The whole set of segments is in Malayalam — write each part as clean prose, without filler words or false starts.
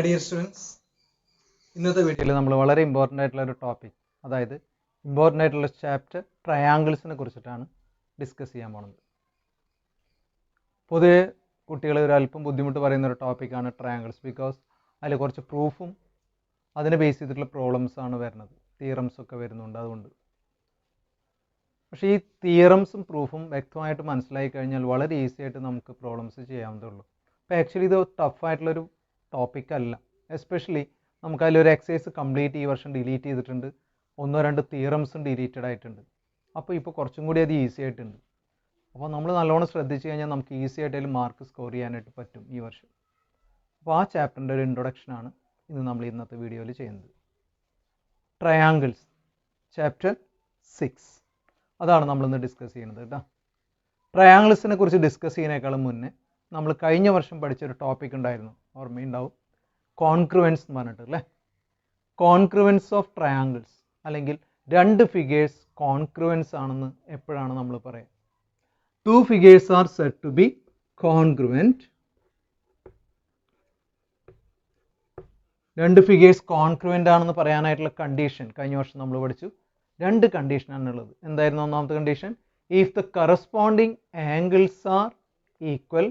My dear students, ഇന്നത്തെ വീഡിയോയിൽ നമ്മൾ വളരെ ഇമ്പോർട്ടൻ്റ് ആയിട്ടുള്ള ഒരു ടോപ്പിക്, അതായത് ഇമ്പോർട്ടൻ്റ് ആയിട്ടുള്ള ചാപ്റ്റർ ട്രയാങ്കിൾസിനെ കുറിച്ചിട്ടാണ് ഡിസ്കസ് ചെയ്യാൻ പോകുന്നത്. പൊതുവെ കുട്ടികൾ ഒരു അല്പം ബുദ്ധിമുട്ട് പറയുന്ന ഒരു ടോപ്പിക്കാണ് ട്രയാങ്കിൾസ്. ബിക്കോസ് അതിൽ കുറച്ച് പ്രൂഫും അതിനെ ബേസ് ചെയ്തിട്ടുള്ള പ്രോബ്ലംസാണ് വരുന്നത്, തിയറംസൊക്കെ വരുന്നുണ്ട്. അതുകൊണ്ട് പക്ഷേ ഈ തിയറംസും പ്രൂഫും വ്യക്തമായിട്ട് മനസ്സിലായി കഴിഞ്ഞാൽ വളരെ ഈസി ആയിട്ട് നമുക്ക് പ്രോബ്ലംസ് ചെയ്യാവുന്നതേ ഉള്ളൂ. അപ്പോൾ ആക്ച്വലി ഇത് ടഫായിട്ടുള്ളൊരു ടോപ്പിക്കല്ല. എസ്പെഷ്യലി നമുക്ക് അതിലൊരു എക്സസൈസ് കംപ്ലീറ്റ് ഈ വർഷം ഡിലീറ്റ് ചെയ്തിട്ടുണ്ട്, 1-2 തിയറംസും ഡിലീറ്റഡ് ആയിട്ടുണ്ട്. അപ്പോൾ ഇപ്പോൾ കുറച്ചും കൂടി അത് ഈസി ആയിട്ടുണ്ട്. അപ്പോൾ നമ്മൾ നല്ലോണം ശ്രദ്ധിച്ച് കഴിഞ്ഞാൽ നമുക്ക് ഈസി ആയിട്ട് അതിൽ മാർക്ക് സ്കോർ ചെയ്യാനായിട്ട് പറ്റും ഈ വർഷം. അപ്പോൾ ആ ചാപ്റ്ററിൻ്റെ ഒരു ഇൻട്രൊഡക്ഷനാണ് ഇന്ന് നമ്മൾ ഇന്നത്തെ വീഡിയോയിൽ ചെയ്യുന്നത്. ട്രയാങ്കിൾസ് ചാപ്റ്റർ 6 അതാണ് നമ്മളിന്ന് ഡിസ്കസ് ചെയ്യുന്നത് കേട്ടോ. ട്രയാങ്കിൾസിനെ കുറിച്ച് ഡിസ്കസ് ചെയ്യുന്നതിനേക്കാളും മുന്നേ നമ്മൾ കഴിഞ്ഞ വർഷം പഠിച്ചൊരു ടോപ്പിക് ഉണ്ടായിരുന്നു, ഓർമ്മയുണ്ടാവും, കോൺക്രുവൻസ് എന്ന് പറഞ്ഞിട്ട് അല്ലേ. കോൺക്രുവൻസ് ഓഫ് ട്രയാങ്കിൾസ്, അല്ലെങ്കിൽ രണ്ട് ഫിഗേഴ്സ് കോൺക്രുവൻസ് ആണെന്ന് എപ്പോഴാണ് നമ്മൾ പറയുക? 2 figures are said to be congruent. രണ്ട് ഫിഗേഴ്സ് കോൺക്രുവൻ്റ് ആണെന്ന് പറയാനായിട്ടുള്ള കണ്ടീഷൻ കഴിഞ്ഞ വർഷം നമ്മൾ പഠിച്ചു. 2 കണ്ടീഷനാണുള്ളത്. എന്തായിരുന്നു ഒന്നാമത്തെ condition? If the corresponding angles are equal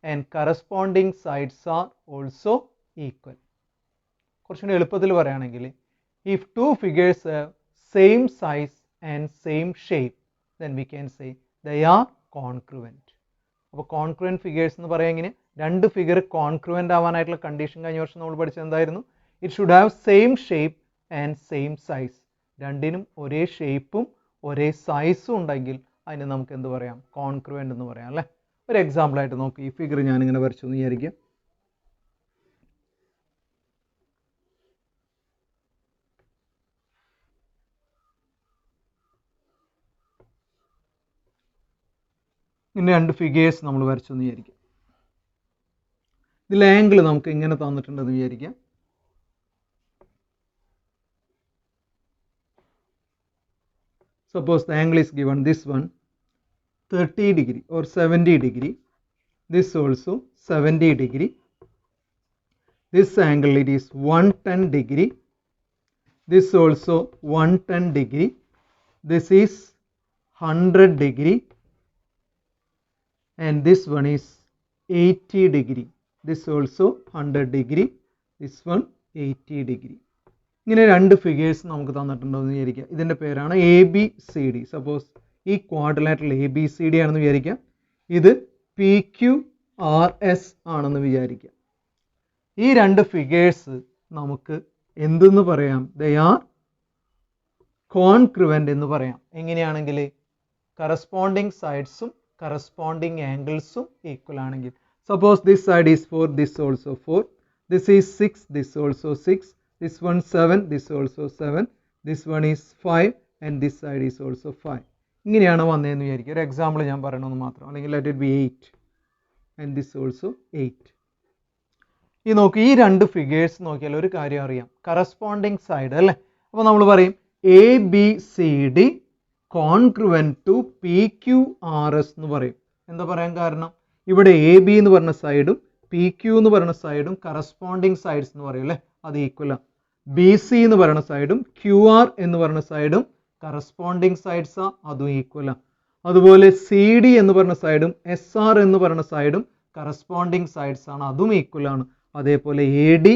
and corresponding sides are also equal. കുറച്ചുകൂടി എളുപ്പത്തിൽ പറയുകയാണെങ്കിൽ, if 2 figures have same size and same shape, then we can say they are congruent. അപ്പോൾ കോൺക്രുവൻറ്റ് ഫിഗേഴ്സ് എന്ന് പറയാൻ ഇങ്ങനെ, 2 ഫിഗർ കോൺക്രുവൻ്റ് ആവാനായിട്ടുള്ള കണ്ടീഷൻ കഴിഞ്ഞ വർഷം നമ്മൾ പഠിച്ചത് എന്തായിരുന്നു? It should have same shape and same size. രണ്ടിനും ഒരേ ഷേപ്പും ഒരേ സൈസും ഉണ്ടെങ്കിൽ അതിന് നമുക്ക് എന്ത് പറയാം? കോൺക്രുവൻ്റ് എന്ന് പറയാം അല്ലേ. ഒരു എക്സാമ്പിളായിട്ട് നോക്കി, ഈ ഫിഗർ ഞാനിങ്ങനെ വരച്ചു എന്ന് വിചാരിക്കുക. ഇങ്ങനെ 2 ഫിഗേഴ്സ് നമ്മൾ വരച്ചു എന്ന് വിചാരിക്കാം. ഇതിൽ ആംഗിൾ നമുക്ക് ഇങ്ങനെ തന്നിട്ടുണ്ടെന്ന് വിചാരിക്കാം. Suppose the angle is given, this one 30 degree or 70 degree, this also 70 degree, this angle it is 110 degree, this also 110 degree, this is 100 degree, and this one is 80 degree, this also 100 degree, this one 80 degree. ഇങ്ങനെ 2 ഫിഗേഴ്സ് നമുക്ക് തന്നിട്ടുണ്ടെന്ന് വിചാരിക്കുക. ഇതിൻ്റെ പേരാണ് ABCD. സപ്പോസ് ഈ ക്വാഡ്രിലാറ്ററൽ ABCD ആണെന്ന് വിചാരിക്കാം. ഇത് PQRS ആണെന്ന് വിചാരിക്കാം. ഈ 2 ഫിഗേഴ്സ് നമുക്ക് എന്തെന്ന് പറയാം? ദേ ആർ കോൺക്രുവൻ്റ് എന്ന് പറയാം. എങ്ങനെയാണെങ്കിൽ, കറസ്പോണ്ടിങ് സൈഡ്സും കറസ്പോണ്ടിങ് ആംഗിൾസും ഈക്വൽ ആണെങ്കിൽ. Suppose this side is 4, this also 4, this is 6, this also 6, this one 7, this also 7, this one is 5, and this side is also 5. ഇങ്ങനെയാണ് വന്നതെന്ന് വിചാരിക്കുക. ഒരു എക്സാമ്പിൾ ഞാൻ പറയണമെന്ന് മാത്രം. അല്ലെങ്കിൽ let it be 8 and this also 8. ഈ നോക്കി, ഈ 2 ഫിഗേഴ്സ് നോക്കിയാൽ ഒരു കാര്യം അറിയാം, കറസ്പോണ്ടിങ് സൈഡ് അല്ലേ. അപ്പോൾ നമ്മൾ പറയും ABCD കോൺക്രുവൻ്റ് ടു PQRS എന്ന് പറയും. എന്താ പറയാൻ കാരണം? ഇവിടെ AB എന്ന് പറഞ്ഞ സൈഡും PQ എന്ന് പറയുന്ന സൈഡും കറസ്പോണ്ടിങ് സൈഡ്സ് എന്ന് പറയും അല്ലേ, അത് ഈക്വലാണ്. BC എന്ന് പറയുന്ന സൈഡും QR എന്ന് പറയുന്ന സൈഡും കറസ്പോണ്ടിങ് സൈഡ്സാ, അതും ഈക്വലാണ്. അതുപോലെ CD എന്ന് പറയുന്ന സൈഡും SR എന്ന് പറയുന്ന സൈഡും കറസ്പോണ്ടിങ് സൈഡ്സ് ആണ്, അതും ഈക്വലാണ്. അതേപോലെ AD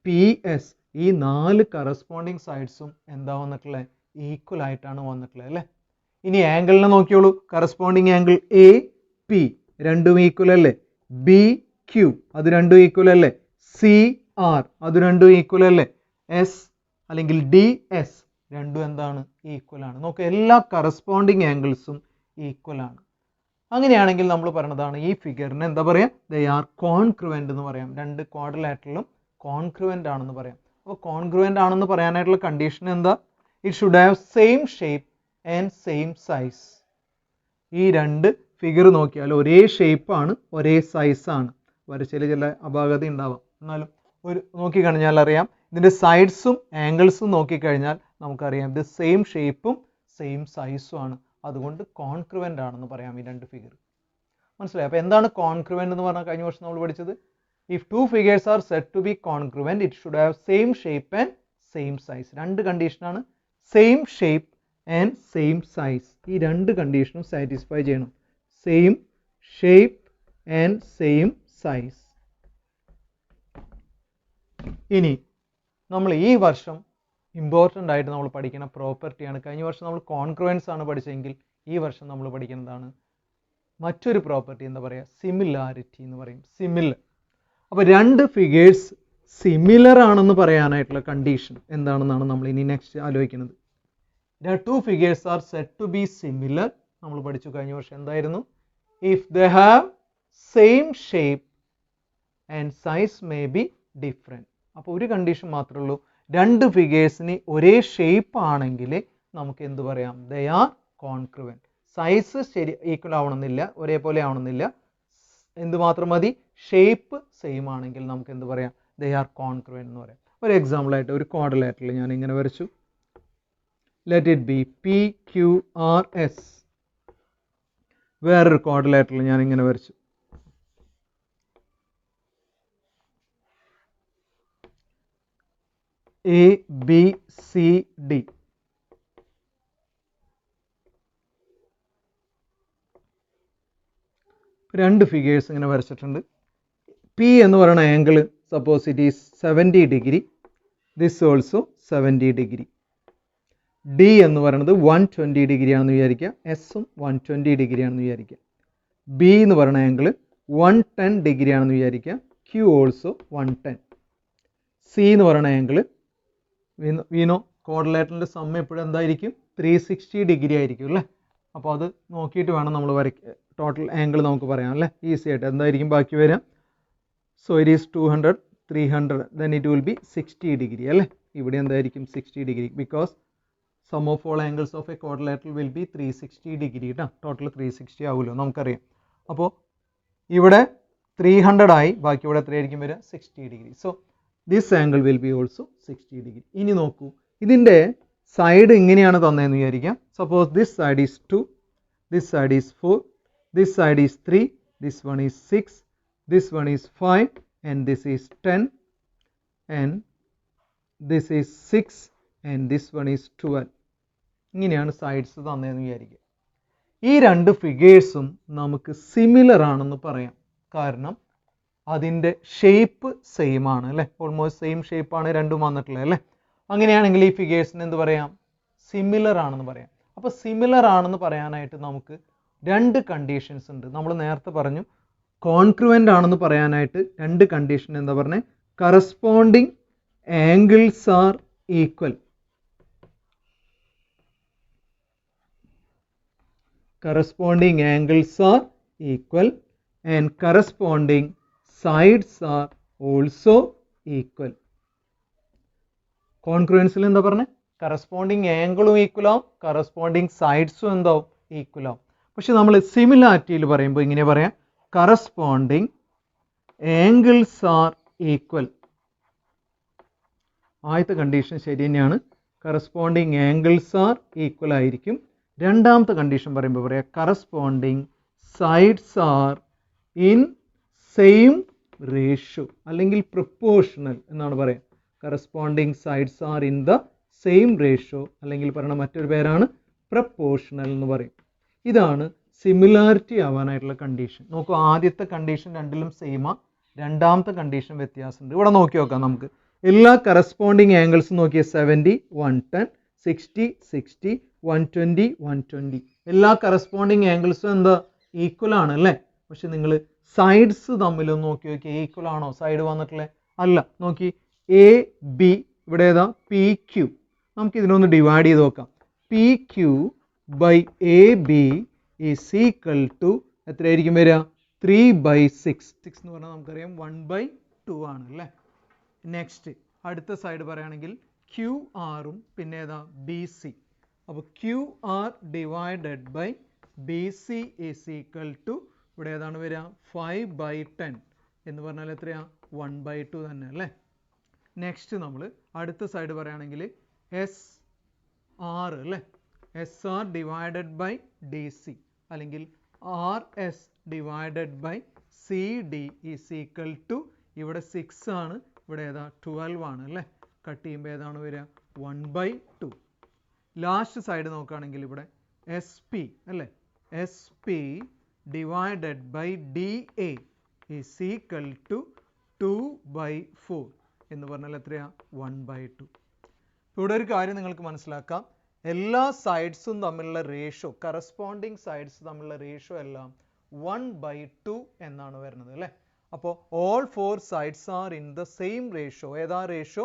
PS ഈ 4 കറസ്പോണ്ടിങ് സൈഡ്സും എന്താ വന്നിട്ടുള്ളത്? ഈക്വൽ ആയിട്ടാണ് വന്നിട്ടുള്ളത് അല്ലേ. ഇനി ആംഗിളിനെ നോക്കിയോളൂ. കറസ്പോണ്ടിങ് ആംഗിൾ AP രണ്ടും ഈക്വൽ അല്ലേ. BQ അത് രണ്ടും ഈക്വൽ അല്ലേ. CR അത് രണ്ടും ഈക്വൽ അല്ലേ. S അല്ലെങ്കിൽ DS രണ്ടും എന്താണ്? ഈക്വൽ ആണ്. നോക്കുക, എല്ലാ കറസ്പോണ്ടിങ് ആംഗിൾസും ഈക്വൽ ആണ്. അങ്ങനെയാണെങ്കിൽ നമ്മൾ പറയുന്നതാണ് ഈ ഫിഗറിന് എന്താ പറയുക? ദേ ആർ കോൺക്രുവൻ്റ് എന്ന് പറയാം. 2 ക്വാഡ്രിലാറ്ററലും കോൺക്രുവൻ്റ് ആണെന്ന് പറയാം. അപ്പോൾ കോൺക്രുവൻ്റ് ആണെന്ന് പറയാനായിട്ടുള്ള കണ്ടീഷൻ എന്താ? It should have same shape and same size. ഈ 2 ഫിഗർ നോക്കിയാൽ ഒരേ ഷേപ്പാണ്, ഒരേ സൈസാണ്. വരച്ചതിൽ ചില അപാകത ഉണ്ടാവാം, എന്നാലും ഒരു നോക്കിക്കഴിഞ്ഞാൽ അറിയാം. ഇതിൻ്റെ സൈഡ്സും ആംഗിൾസും നോക്കിക്കഴിഞ്ഞാൽ നമുക്കറിയാം ഇത് സെയിം ഷേപ്പും സെയിം സൈസും ആണ്. അതുകൊണ്ട് കോൺക്രുവൻ്റ് ആണെന്ന് പറയാം ഈ 2 ഫിഗർ. മനസ്സിലായി? അപ്പോൾ എന്താണ് കോൺക്രുവൻ്റ് എന്ന് പറഞ്ഞാൽ കഴിഞ്ഞ വർഷം നമ്മൾ പഠിച്ചത്? if two figures are said to be congruent, it should have same shape and same size. രണ്ട് കണ്ടീഷൻ ആണ്, same shape and same size. ഈ രണ്ട് കണ്ടീഷനും സാറ്റിസ്ഫൈ ചെയ്യണം. Same shape and same size. ഇനി നമ്മൾ ഈ വർഷം ഇമ്പോർട്ടൻ്റ് ആയിട്ട് നമ്മൾ പഠിക്കുന്ന പ്രോപ്പർട്ടിയാണ്. കഴിഞ്ഞ വർഷം നമ്മൾ കോൺഗ്രുവൻസ് ആണ് പഠിച്ചെങ്കിൽ ഈ വർഷം നമ്മൾ പഠിക്കുന്നതാണ് മറ്റൊരു പ്രോപ്പർട്ടി, എന്താ പറയുക, സിമിലാരിറ്റി എന്ന് പറയും. സിമിലർ. അപ്പോൾ രണ്ട് ഫിഗേഴ്സ് സിമിലർ ആണെന്ന് പറയാനായിട്ടുള്ള കണ്ടീഷൻ എന്താണെന്നാണ് നമ്മൾ ഇനി നെക്സ്റ്റ് ആലോചിക്കുന്നത്. Two figures are said to be similar. നമ്മൾ പഠിച്ചു കഴിഞ്ഞ വർഷം എന്തായിരുന്നു? If they have same shape and size may be different. അപ്പോൾ ഒരു കണ്ടീഷൻ മാത്രമേ ഉള്ളൂ, രണ്ട് ഫിഗേഴ്സിന് ഒരേ ഷേപ്പ് ആണെങ്കിൽ നമുക്ക് എന്ത് പറയാം? They are congruent. സൈസ് ശരി ഈക്വൽ ആവണമെന്നില്ല, ഒരേപോലെ ആവണമെന്നില്ല, എന്തുമാത്രം മതി? ഷേപ്പ് സെയിം ആണെങ്കിൽ നമുക്ക് എന്ത് പറയാം? ദേ ആർ കോൺഗ്രുവൻറ്റ് എന്ന് പറയാം. ഒരു എക്സാമ്പിളായിട്ട് ഒരു ക്വാഡ്രിലാറ്ററൽ ഞാൻ ഇങ്ങനെ വരച്ചു. Let it be P Q R S. വേറൊരു ക്വാഡ്രിലാറ്ററൽ ഞാൻ ഇങ്ങനെ വരച്ചു. A B C D. രണ്ട് ഫിഗേഴ്സ് ഇങ്ങനെ വരച്ചിട്ടുണ്ട്. പി എന്ന് പറയുന്ന angle suppose it is 70 degree, this also 70 degree. D എന്ന് പറയുന്നത് 120 ഡിഗ്രി ആണെന്ന് വിചാരിക്കുക, എസും 120 ഡിഗ്രി ആണെന്ന് വിചാരിക്കുക. ബി എന്ന് പറയുന്ന ആംഗിൾ 110 ഡിഗ്രി ആണെന്ന് വിചാരിക്കുക, ക്യു ഓൾസോ 110. സി എന്ന് പറയുന്ന ആംഗിൾ വീണോ ക്വാഡ്രിലാറ്ററലിൻ്റെ സം എപ്പോഴും എന്തായിരിക്കും? 360 ഡിഗ്രി ആയിരിക്കും അല്ലേ. അപ്പോൾ അത് നോക്കിയിട്ട് വേണം നമ്മൾ ടോട്ടൽ ആംഗിൾ നമുക്ക് പറയാം അല്ലേ, ഈസി ആയിട്ട്. എന്തായിരിക്കും ബാക്കി വരാം? So it is 200, 300, then it will be 60 degree അല്ലേ. ഇവിടെ എന്തായിരിക്കും? 60 degree, because sum of all angles of a quadrilateral will be 360 degree കേട്ടോ. ടോട്ടൽ 360 ആവുമല്ലോ നമുക്കറിയാം. അപ്പോൾ ഇവിടെ 300 ആയി, ബാക്കി ഇവിടെ എത്രയായിരിക്കും വരിക? 60 degree. So this angle will be also 60 degree. ഇനി നോക്കൂ, ഇതിൻ്റെ സൈഡ് ഇങ്ങനെയാണ് തന്നതെന്ന് വിചാരിക്കാം. Suppose this side is 2, this side is 4, this side is 3, this one is 6, this one is 5, and this is 10, and this is 6, and this one is 12. ഇങ്ങനെയാണ് സൈഡ്സ് തന്നതെന്ന് വിചാരിക്കുക. ഈ രണ്ട് ഫിഗേഴ്സും നമുക്ക് സിമിലർ ആണെന്ന് പറയാം, കാരണം അതിൻ്റെ ഷേപ്പ് സെയിം ആണ് അല്ലേ. ഓൾമോസ്റ്റ് സെയിം ഷേപ്പാണ് രണ്ടും വന്നിട്ടുള്ളത് അല്ലേ. അങ്ങനെയാണെങ്കിൽ ഈ ഫിഗേഴ്സിന് എന്ത് പറയാം? സിമിലർ ആണെന്ന് പറയാം. അപ്പോൾ സിമിലർ ആണെന്ന് പറയാനായിട്ട് നമുക്ക് രണ്ട് കണ്ടീഷൻസ് ഉണ്ട്. നമ്മൾ നേരത്തെ പറഞ്ഞു കോൺഗ്രുവൻ്റ് ആണെന്ന് പറയാനായിട്ട് രണ്ട് കണ്ടീഷൻ എന്താ പറഞ്ഞത്? Corresponding angles are equal. Corresponding angles are equal and corresponding sides are also equal. കോൺഗ്രുവൻസിൽ എന്താ പറഞ്ഞത്? കറസ്പോണ്ടിങ് ആംഗിളും ഈക്വൽ ആവും, കറസ്പോണ്ടിങ് സൈഡ്സും എന്താവും? ഈക്വൽ ആവും. പക്ഷെ നമ്മൾ സിമിലാരിറ്റിയിൽ പറയുമ്പോൾ ഇങ്ങനെ പറയാം, കറസ്പോണ്ടിങ് ആംഗിൾസ് ആർ ഈക്വൽ. ആദ്യത്തെ കണ്ടീഷൻ ശരി തന്നെയാണ്, കറസ്പോണ്ടിങ് ആംഗിൾസ് ആർ ഈക്വൽ ആയിരിക്കും. രണ്ടാമത്തെ കണ്ടീഷൻ പറയുമ്പോൾ പറയാം corresponding sides are in same ratio അല്ലെങ്കിൽ പ്രൊപ്പോർഷണൽ എന്നാണ് പറയാം. Corresponding sides are in the same ratio, അല്ലെങ്കിൽ പറയുന്ന മറ്റൊരു പേരാണ് പ്രൊപ്പോർഷണൽ എന്ന് പറയും. ഇതാണ് സിമിലാരിറ്റി ആവാനായിട്ടുള്ള കണ്ടീഷൻ. നോക്കൂ, ആദ്യത്തെ കണ്ടീഷൻ രണ്ടിലും സെയിമാ, രണ്ടാമത്തെ കണ്ടീഷൻ വ്യത്യാസമുണ്ട്. ഇവിടെ നോക്കി നോക്കാം നമുക്ക്. എല്ലാ കറസ്പോണ്ടിങ് ആംഗിൾസും നോക്കിയ 70, 110, 60, 60, 120, 120. എല്ലാ കറസ്പോണ്ടിങ് ആംഗിൾസും എന്താ? ഈക്വൽ ആണ് അല്ലേ. പക്ഷെ നിങ്ങൾ സൈഡ്സ് തമ്മിലൊന്ന് നോക്കി നോക്കിയാൽ ഈക്വൽ ആണോ സൈഡ് വന്നിട്ടുള്ളത്? അല്ല. നോക്കി, എ ബി, ഇവിടെ ഏതാ? P Q. നമുക്ക് ഇതിനൊന്ന് ഡിവൈഡ് ചെയ്ത് നോക്കാം. P Q by A B is equal to എത്രയായിരിക്കും വരിക? 3/6. 6 എന്ന് പറഞ്ഞാൽ നമുക്കറിയാം 1/2 ആണ് അല്ലേ. നെക്സ്റ്റ് അടുത്ത സൈഡ് പറയുകയാണെങ്കിൽ ക്യു ആറും പിന്നെ ഏതാ? B C. അപ്പോൾ Q R divided by B C is equal to ഇവിടെ ഏതാണ് വരിക? 5/10 എന്ന് പറഞ്ഞാൽ എത്രയാ? 1/2 തന്നെ അല്ലേ. നെക്സ്റ്റ് നമ്മൾ അടുത്ത സൈഡ് പറയുകയാണെങ്കിൽ എസ് ആർ അല്ലേ. S R divided by D C അല്ലെങ്കിൽ R S divided by C D is equal to ഇവിടെ 6 ആണ്, ഇവിടെ ഏതാ 12 ആണ് അല്ലേ. കട്ട് ചെയ്യുമ്പോൾ ഏതാണ് വരിക 1/2. ലാസ്റ്റ് സൈഡ് നോക്കുകയാണെങ്കിൽ ഇവിടെ SP അല്ലേ, SP divided by DA is equal to 2/4 എന്ന് പറഞ്ഞാൽ എത്രയാ 1/2. ഇവിടെ ഒരു കാര്യം നിങ്ങൾക്ക് മനസ്സിലാക്കാം, എല്ലാ സൈഡ്സും തമ്മിലുള്ള റേഷ്യോ, കറസ്പോണ്ടിങ് സൈഡ്സ് തമ്മിലുള്ള റേഷ്യോ എല്ലാം 1/2 എന്നാണ് വരുന്നത് അല്ലേ. അപ്പോൾ all 4 sides are in the same ratio. ഏതാ റേഷ്യോ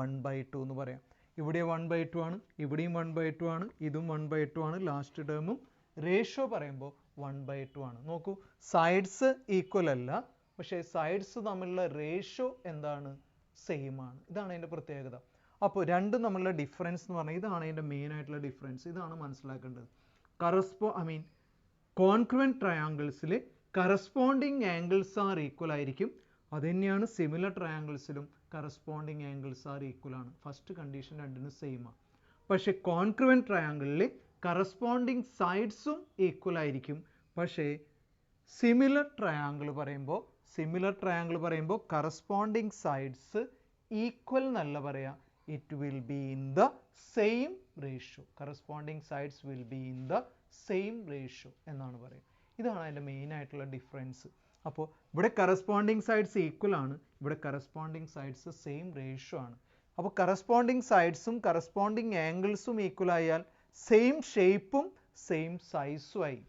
1/2 എന്ന് പറയാം. ഇവിടെ 1/2 ആണ്, ഇവിടെയും 1/2 ആണ്, ഇതും 1/2 ആണ്. ലാസ്റ്റ് ടേമും റേഷ്യോ പറയുമ്പോൾ 1/2 ആണ്. നോക്കൂ, സൈഡ്സ് ഈക്വൽ അല്ല, പക്ഷേ സൈഡ്സ് തമ്മിലുള്ള റേഷ്യോ എന്താണ്, സെയിം ആണ്. ഇതാണ് അതിൻ്റെ പ്രത്യേകത. അപ്പോൾ രണ്ടും തമ്മിലുള്ള ഡിഫറൻസ് എന്ന് പറഞ്ഞാൽ ഇതാണ് അതിൻ്റെ മെയിൻ ആയിട്ടുള്ള ഡിഫറൻസ്. ഇതാണ് മനസ്സിലാക്കേണ്ടത്. കോൺഗ്രുവൻറ്റ് ട്രയാങ്കിൾസിൽ കറസ്പോണ്ടിങ് ആംഗിൾസ് ആർ ഈക്വൽ ആയിരിക്കും. അത് തന്നെയാണ് സിമിലർ ട്രയാങ്കിൾസിലും കറസ്പോണ്ടിങ് ആംഗിൾസ് ആർ ഈക്വൽ ആണ്. ഫസ്റ്റ് കണ്ടീഷൻ രണ്ടിനും സെയിം ആണ്. പക്ഷേ കോൺഗ്രുവൻറ്റ് ട്രയാങ്കിളിൽ കറസ്പോണ്ടിങ് സൈഡ്സും ഈക്വൽ ആയിരിക്കും. പക്ഷേ സിമിലർ ട്രയാങ്കിൾ പറയുമ്പോൾ കറസ്പോണ്ടിങ് സൈഡ്സ് ഈക്വൽ എന്നല്ല പറയാം, it will be in the same ratio. Corresponding sides will be in the same ratio എന്നാണ് പറയുക. ഇതാണ് അതിൻ്റെ മെയിൻ ആയിട്ടുള്ള ഡിഫറൻസ്. അപ്പോൾ ഇവിടെ കറസ്പോണ്ടിങ് സൈഡ്സ് ഈക്വൽ ആണ്, ഇവിടെ കറസ്പോണ്ടിങ് സൈഡ്സ് സെയിം റേഷ്യോ ആണ്. അപ്പോൾ കറസ്പോണ്ടിങ് സൈഡ്സും കറസ്പോണ്ടിങ് ആംഗിൾസും ഈക്വൽ ആയാൽ സെയിം ഷേപ്പും സെയിം സൈസും ആയി.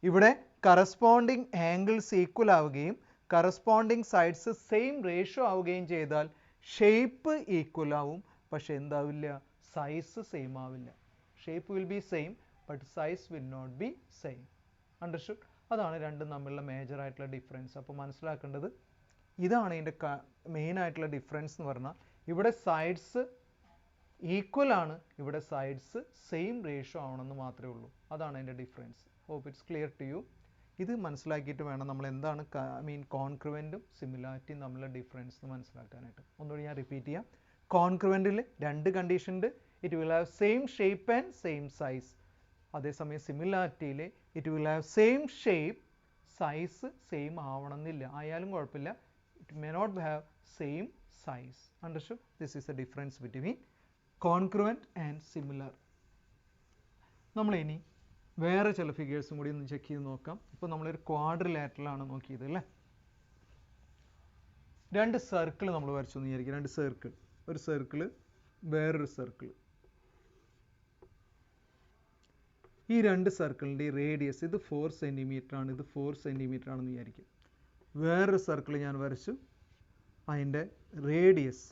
ഇവിടെ കറസ്പോണ്ടിങ് ആംഗിൾസ് ഈക്വൽ ആവുകയും കറസ്പോണ്ടിങ് സൈഡ്സ് സെയിം റേഷ്യോ ആവുകയും ചെയ്താൽ ഷേപ്പ് ഈക്വൽ ആവും, പക്ഷെ എന്താവില്ല, സൈസ് സെയിം ആവില്ല. Shape will be same but size will not be same. Understood? അതാണ് രണ്ടും തമ്മിലുള്ള മേജർ ആയിട്ടുള്ള ഡിഫറൻസ്. അപ്പോൾ മനസ്സിലാക്കേണ്ടത് ഇതാണ് ഇതിൻ്റെ മെയിൻ ആയിട്ടുള്ള ഡിഫറൻസ് എന്ന് പറഞ്ഞാൽ, ഇവിടെ സൈഡ്സ് ഈക്വൽ ആണ്, ഇവിടെ സൈഡ്സ് സെയിം റേഷ്യോ ആവണമെന്ന് മാത്രമേ ഉള്ളൂ. അതാണ് അതിൻ്റെ difference. Hope it's clear to you. ഇത് മനസ്സിലാക്കിയിട്ട് വേണം നമ്മൾ എന്താണ് കോൺഗ്രുവൻറ്റും സിമിലാരിറ്റിയും തമ്മിലുള്ള ഡിഫറൻസ് എന്ന് മനസ്സിലാക്കാനായിട്ട്. ഒന്നുകൂടി ഞാൻ റിപ്പീറ്റ് ചെയ്യാം. കോൺഗ്രുവൻറ്റിൽ രണ്ട് കണ്ടീഷൻ ഉണ്ട്, it will have same shape and same size. അതേസമയം സിമിലാരിറ്റിയിൽ it will have same shape, size same ആവണമെന്നില്ല, ആയാലും കുഴപ്പമില്ല. It may not have same size. Understood? This is a difference between congruent and similar. നമ്മളിനി വേറെ ചില ഫിഗേഴ്സും കൂടി ഒന്ന് ചെക്ക് ചെയ്ത് നോക്കാം. ഇപ്പോൾ നമ്മളൊരു ക്വാഡ്രിലാറ്ററലാണ് നോക്കിയത് അല്ലേ. രണ്ട് സർക്കിൾ നമ്മൾ വരച്ചു എന്ന് വിചാരിക്കും. രണ്ട് സർക്കിൾ, ഒരു സർക്കിള് വേറൊരു സർക്കിൾ. ഈ രണ്ട് സർക്കിളിൻ്റെ റേഡിയസ് ഇത് 4 സെൻറ്റിമീറ്റർ ആണ്, ഇത് 4 സെൻറ്റിമീറ്റർ ആണെന്ന് വിചാരിക്കും. വേറൊരു സർക്കിൾ ഞാൻ വരച്ചു, അതിൻ്റെ radius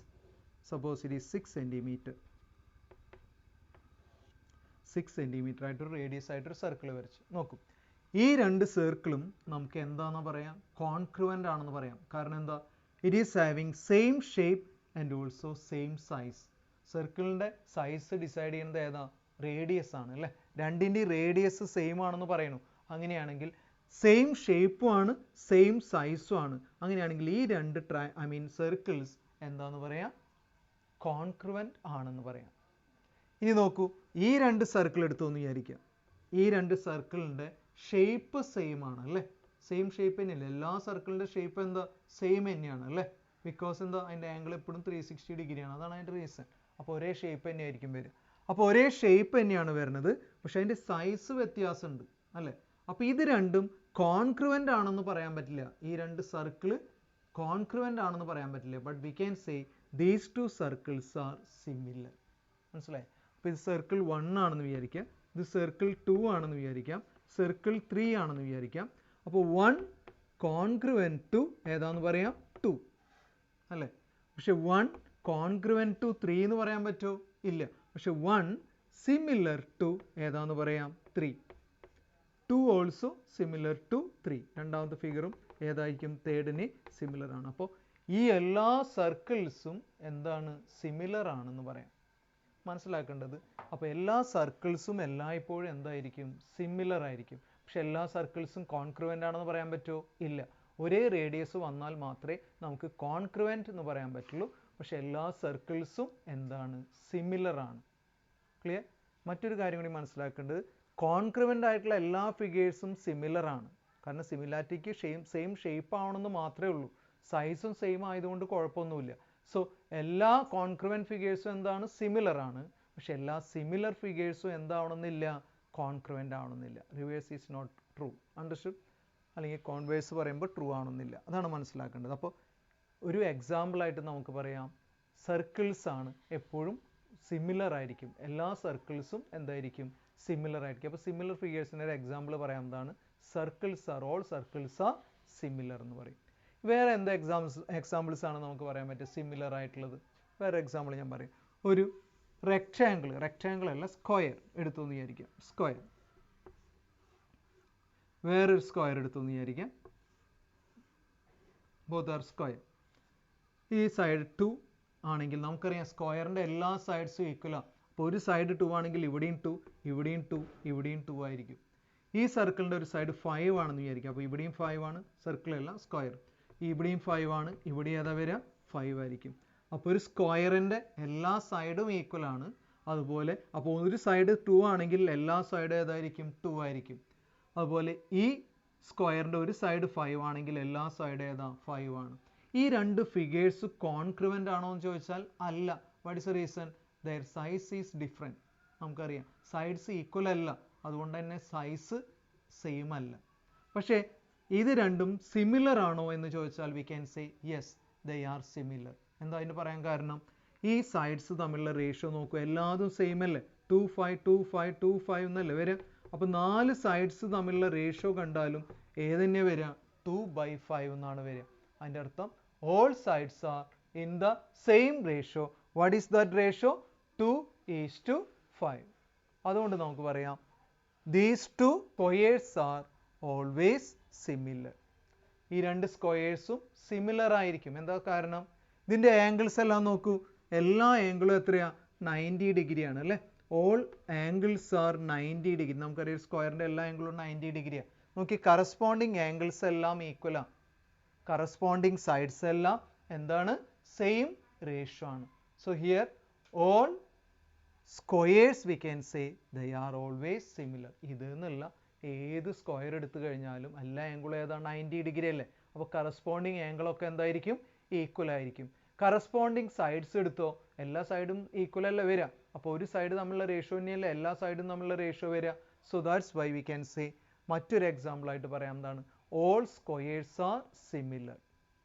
suppose it is 6 centimetre. 6 centimetre ആയിട്ടൊരു റേഡിയസ് ആയിട്ടൊരു സർക്കിൾ വരച്ചു. നോക്കൂ, ഈ രണ്ട് സർക്കിളും നമുക്ക് എന്താണെന്ന് പറയാം, കോൺഗ്രുവൻ്റ് ആണെന്ന് പറയാം. കാരണം എന്താ, it is having same shape and also same size. സർക്കിളിൻ്റെ സൈസ് ഡിസൈഡ് ചെയ്യുന്നത് ഏതാ, റേഡിയസ് ആണ് അല്ലേ. രണ്ടിൻ്റെ റേഡിയസ് സെയിം ആണെന്ന് പറയുന്നു. അങ്ങനെയാണെങ്കിൽ സെയിം ഷേപ്പും ആണ് സെയിം സൈസും ആണ്. അങ്ങനെയാണെങ്കിൽ ഈ രണ്ട് സർക്കിൾസ് എന്താന്ന് പറയാം, കോൺഗ്രുവൻ്റ് ആണെന്ന് പറയാം. ഇനി നോക്കൂ, ഈ രണ്ട് സർക്കിൾ എടുത്തു എന്ന് വിചാരിക്കാം. ഈ രണ്ട് സർക്കിളിൻ്റെ ഷേപ്പ് സെയിം ആണ് അല്ലേ, സെയിം ഷേപ്പ് തന്നെയല്ലേ. എല്ലാ സർക്കിളിൻ്റെ ഷേപ്പ് എന്താ, സെയിം തന്നെയാണ് അല്ലേ. ബിക്കോസ് എന്താ, അതിൻ്റെ ആംഗിൾ എപ്പോഴും 360 ഡിഗ്രിയാണ്. അതാണ് അതിൻ്റെ റീസൺ. അപ്പോൾ ഒരേ ഷേപ്പ് തന്നെയായിരിക്കും വരിക. അപ്പോൾ ഒരേ ഷേപ്പ് തന്നെയാണ് വരുന്നത്, പക്ഷെ അതിൻ്റെ സൈസ് വ്യത്യാസമുണ്ട് അല്ലേ. അപ്പോൾ ഇത് രണ്ടും കോൺഗ്രുവൻ്റ് ആണെന്ന് പറയാൻ പറ്റില്ല. ഈ രണ്ട് സർക്കിൾ കോൺഗ്രുവൻ്റ് ആണെന്ന് പറയാൻ പറ്റില്ല. But we can say these two circles are similar. മനസ്സിലായി? അപ്പോൾ ഇത് സർക്കിൾ 1 ആണെന്ന് വിചാരിക്കാം, ഇത് സർക്കിൾ 2 ആണെന്ന് വിചാരിക്കാം, സർക്കിൾ 3 ആണെന്ന് വിചാരിക്കാം. അപ്പോൾ 1 കോൺഗ്രുവൻ്റ് ടു ഏതാന്ന് പറയാം, 2 അല്ലേ. പക്ഷെ 1 കോൺഗ്രുവൻ്റ് ടു 3 എന്ന് പറയാൻ പറ്റുമോ, ഇല്ല. പക്ഷെ 1 സിമിലർ ടു ഏതാന്ന് പറയാം, 3. 2 ഓൾസോ സിമിലർ ടു 3. രണ്ടാമത്തെ ഫിഗറും ഏതായിരിക്കും, തേർഡിന് സിമിലർ ആണ്. അപ്പോൾ ഈ എല്ലാ സർക്കിൾസും എന്താണ്, സിമിലർ ആണെന്ന് പറയാം. മനസ്സിലാക്കേണ്ടത്. അപ്പോൾ എല്ലാ സർക്കിൾസും എല്ലായ്പ്പോഴും എന്തായിരിക്കും, സിമിലർ ആയിരിക്കും. പക്ഷെ എല്ലാ സർക്കിൾസും കോൺഗ്രുവൻ്റ് ആണെന്ന് പറയാൻ പറ്റുമോ, ഇല്ല. ഒരേ റേഡിയസ് വന്നാൽ മാത്രമേ നമുക്ക് കോൺഗ്രുവൻ്റ് എന്ന് പറയാൻ പറ്റുള്ളൂ. പക്ഷെ എല്ലാ സർക്കിൾസും എന്താണ്, സിമിലർ ആണ്. ക്ലിയർ? മറ്റൊരു കാര്യം കൂടി മനസ്സിലാക്കേണ്ടത്, കോൺഗ്രുവൻ്റ് ആയിട്ടുള്ള എല്ലാ ഫിഗേഴ്സും സിമിലർ ആണ്. കാരണം സിമിലാരിറ്റിക്ക് സെയിം ഷേപ്പ് ആവണമെന്ന് മാത്രമേ ഉള്ളൂ. സൈസും സെയിം ആയതുകൊണ്ട് കുഴപ്പമൊന്നുമില്ല. സോ എല്ലാ കോൺക്രുവൻറ്റ് ഫിഗേഴ്സും എന്താണ്, സിമിലർ ആണ്. പക്ഷെ എല്ലാ സിമിലർ ഫിഗേഴ്സും എന്താവണമെന്നില്ല, കോൺക്രുവൻ്റ് ആവണമെന്നില്ല. Reverse is not true. Understood? അല്ലെങ്കിൽ കോൺവേഴ്സ് പറയുമ്പോൾ ട്രൂ ആവണമെന്നില്ല. അതാണ് മനസ്സിലാക്കേണ്ടത്. അപ്പോൾ ഒരു എക്സാമ്പിളായിട്ട് നമുക്ക് പറയാം, സർക്കിൾസ് ആണ് എപ്പോഴും സിമിലർ ആയിരിക്കും. എല്ലാ സർക്കിൾസും എന്തായിരിക്കും, സിമിലർ ആയിരിക്കും. അപ്പോൾ സിമിലർ ഫിഗേഴ്സിൻ്റെ ഒരു എക്സാമ്പിൾ പറയാം, എന്താണ്, circles R, all circles are similar എന്ന് പറയും. വേറെ എന്താ എക്സാമ്പിൾസ് ആണ് നമുക്ക് പറയാൻ പറ്റുക സിമിലർ ആയിട്ടുള്ളത്? വേറെ എക്സാമ്പിൾ ഞാൻ പറയും. ഒരു റെക്റ്റാങ്കിൾ അല്ല, സ്ക്വയർ എടുത്തു എന്ന് വിചാരിക്കാം. സ്ക്വയർ, വേറൊരു സ്ക്വയർ എടുത്തു എന്ന് വിചാരിക്കാം. Both are square. ഈ സൈഡ് 2 ആണെങ്കിൽ നമുക്കറിയാം സ്ക്വയറിൻ്റെ എല്ലാ സൈഡ്സും ഈക്വലാണ്. അപ്പോൾ ഒരു സൈഡ് 2 ആണെങ്കിൽ ഇവിടെയും 2, ഇവിടെയും 2, ഇവിടെയും 2 ആയിരിക്കും. ഈ സർക്കിളിൻ്റെ ഒരു സൈഡ് 5 ആണെന്ന് വിചാരിക്കാം. അപ്പോൾ ഇവിടെയും 5 ആണ്, സർക്കിളല്ല സ്ക്വയർ. ഇവിടെയും 5 ആണ്, ഇവിടെ ഏതാ വരിക, 5 ആയിരിക്കും. അപ്പോൾ ഒരു സ്ക്വയറിൻ്റെ എല്ലാ സൈഡും ഈക്വൽ ആണ്. അതുപോലെ അപ്പോൾ ഒരു സൈഡ് 2 ആണെങ്കിൽ എല്ലാ സൈഡും ഏതായിരിക്കും, 2 ആയിരിക്കും. അതുപോലെ ഈ സ്ക്വയറിൻ്റെ ഒരു സൈഡ് 5 ആണെങ്കിൽ എല്ലാ സൈഡും ഏതാ, 5 ആണ്. ഈ രണ്ട് ഫിഗേഴ്സ് കോൺക്രുവൻ്റ് ആണോ എന്ന് ചോദിച്ചാൽ അല്ല. What is the reason? There size is different. നമുക്കറിയാം സൈഡ്സ് ഈക്വൽ അല്ല, അതുകൊണ്ട് തന്നെ സൈസ് സെയിം അല്ല. പക്ഷേ ഇത് രണ്ടും സിമിലർ ആണോ എന്ന് ചോദിച്ചാൽ V can say yes, they are similar. എന്താ അതിന് പറയാൻ കാരണം? ഈ സൈഡ്സ് തമ്മിലുള്ള റേഷ്യോ നോക്കൂ, എല്ലാതും സെയിം അല്ലേ, 2 5 2 5 2 5 എന്നല്ലേ വരിക. അപ്പോൾ 4 സൈഡ്സ് തമ്മിലുള്ള റേഷ്യോ കണ്ടാലും ഏത് തന്നെയാണ് വരിക, 2/5 എന്നാണ് വരിക. അതിൻ്റെ അർത്ഥം all sides are in the same ratio. What is that ratio? 2:5. അതുകൊണ്ട് നമുക്ക് പറയാം these two squares are always similar. ഈ രണ്ട് സ്ക്വയേഴ്സും സിമിലർ ആയിരിക്കും. എന്താ കാരണം? ഇതിൻ്റെ ആംഗിൾസ് എല്ലാം നോക്കൂ, എല്ലാ ആംഗിളും എത്രയാണ്, 90 ഡിഗ്രിയാണ് അല്ലേ. All angles are 90 degree. നമുക്കറിയാം സ്ക്വയറിൻ്റെ എല്ലാ ആംഗിളും 90 ഡിഗ്രിയാണ്. നോക്കി, കറസ്പോണ്ടിങ് ആംഗിൾസ് എല്ലാം ഈക്വലാണ്. കറസ്പോണ്ടിങ് സൈഡ്സ് എല്ലാം എന്താണ്, സെയിം റേഷ്യോ ആണ്. So here all squares V can say they are always similar. ഇത് എന്നുള്ള ഏത് സ്ക്വയർ എടുത്തു കഴിഞ്ഞാലും എല്ലാ ആംഗിളും ഏതാണ്, 90 ഡിഗ്രി അല്ലേ. അപ്പോൾ കറസ്പോണ്ടിങ് ആംഗിളൊക്കെ എന്തായിരിക്കും, ഈക്വൽ ആയിരിക്കും. കറസ്പോണ്ടിങ് സൈഡ്സ് എടുത്തോ, എല്ലാ സൈഡും ഈക്വൽ അല്ല വരിക. അപ്പോൾ ഒരു സൈഡ് തമ്മിലുള്ള റേഷ്യോ തന്നെയല്ല എല്ലാ സൈഡും തമ്മിലുള്ള റേഷ്യോ വരിക. So that's why we can say, മറ്റൊരു എക്സാമ്പിൾ ആയിട്ട് പറയാം, എന്താണ്, ഓൾ സ്ക്വയേഴ്സ് ആർ സിമിലർ.